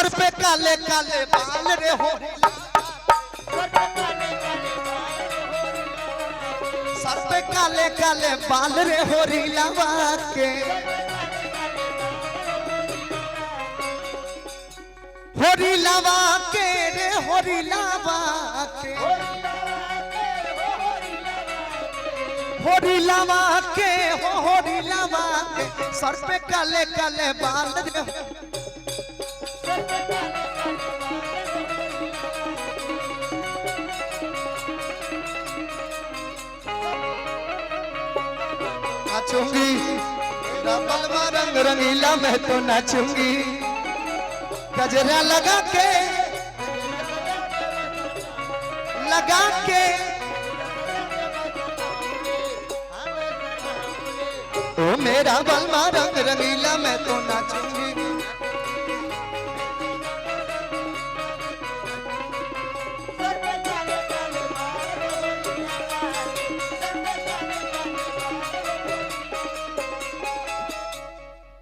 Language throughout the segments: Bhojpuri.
सर पे काले काले बाल रे होरी सर पे काले काले बाल रे होरी लावा के होरी लावा के रे होरी लावा के होरी लावा के होरी लावा के सर पे काले काले बाल रे नाचूंगी बलवा रंग रंगीला मैं तो नाचूंगी गजरा लगा के ओ मेरा बलवा रंग रंगीला मैं तो नाचूंगी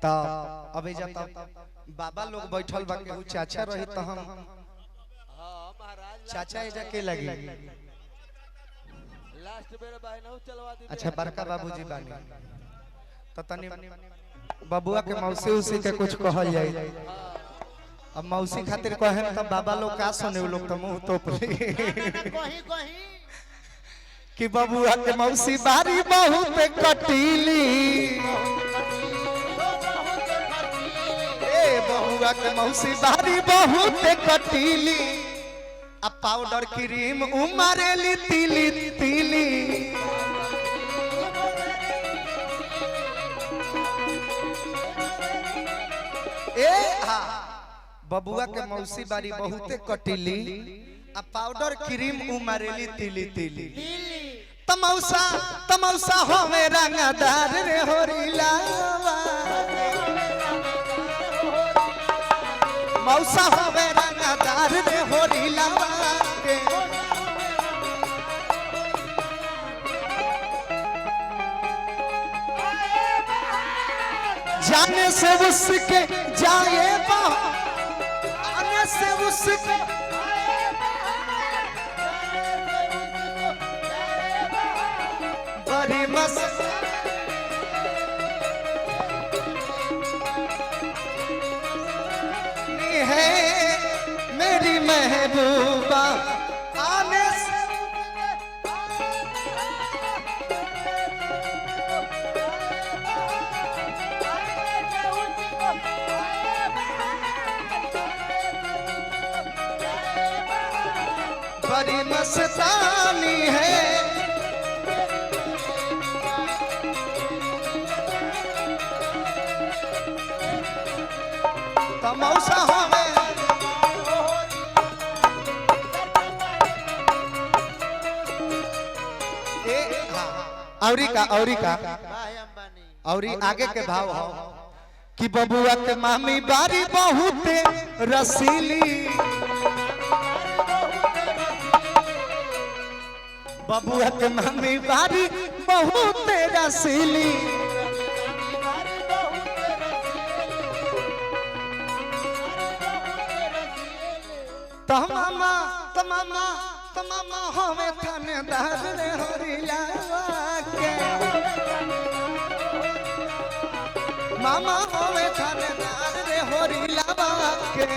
अभी जाता बाबा लोग बैठल बा केहू चाचा रही तो हम चाचा एजा के लगी लास्ट बेर बायनहु चलवा दी। अच्छा बड़का बाबूजी बानी तो तनी बबुआ के मौसी उसी के कुछ कहल जाई अब मौसी खातिर कहे त बाबा लोग का सुने उ लोग त मुंह तोप ले कि बबुआ के मौसी बारी बहुत कटीली बहुआ के मौसी बारी बहुत कटीली अब पाउडर क्रीम उमारेली तीली तीली ए हाँ बबुआ के मौसी बारी बहुत कटीली अब पाउडर क्रीम उमारेली तीली तीली तमौसा तमौसा होवे रंगदार रे होरीला मौसा होवे रंगदार रे होरी लावा के जाने से उसके जाए आने से उसके बड़ी मस्त है मेरी महबूबा आने से बड़ी मस्तानी है तमौसा हमें औरी का औरी आगे के भाव हो कि बबुआ के मामी बारी बहुत रसीली बबुआ के मामी बारी बहुत रसीली तमामा हमें थानेदार रे होरीला के मामा हमें थानेदार रे होरीला के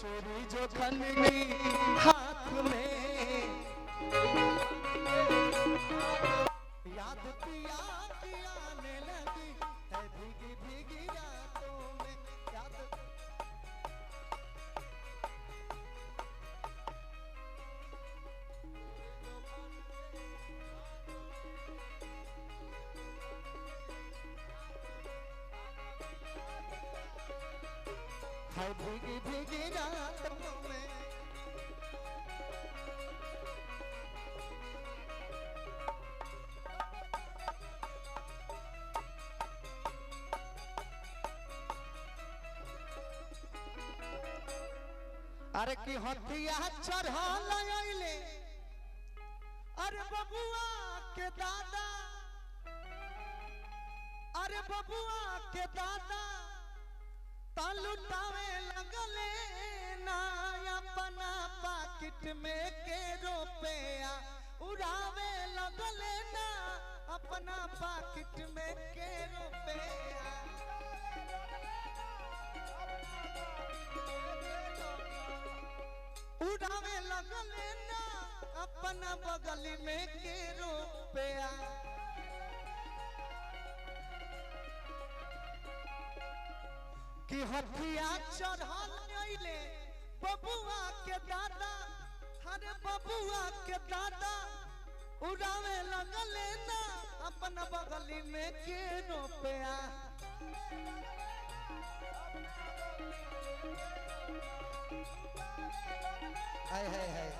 चोरी जो खननी हाथ में याद पिया आने लगी है भीगी भीगी रातों में याद भीगी भीगी रातों में अरे की हथिया चढ़ल आइले अरे बबुआ के दादा अरे बबुआ के दादा लुटावे लगले ना अपना पाकिट में के रुपया उड़ावे लगले ना अपना पाकिट में के रुपया उड़ावे लगले ना अपना बगल में के रुपया कि हथिया चढ़ले बबुआ के दादा अरे बबुआ के दादा उड़ावे लगले ना अपना बगली में के रुपया हाय हाय हाय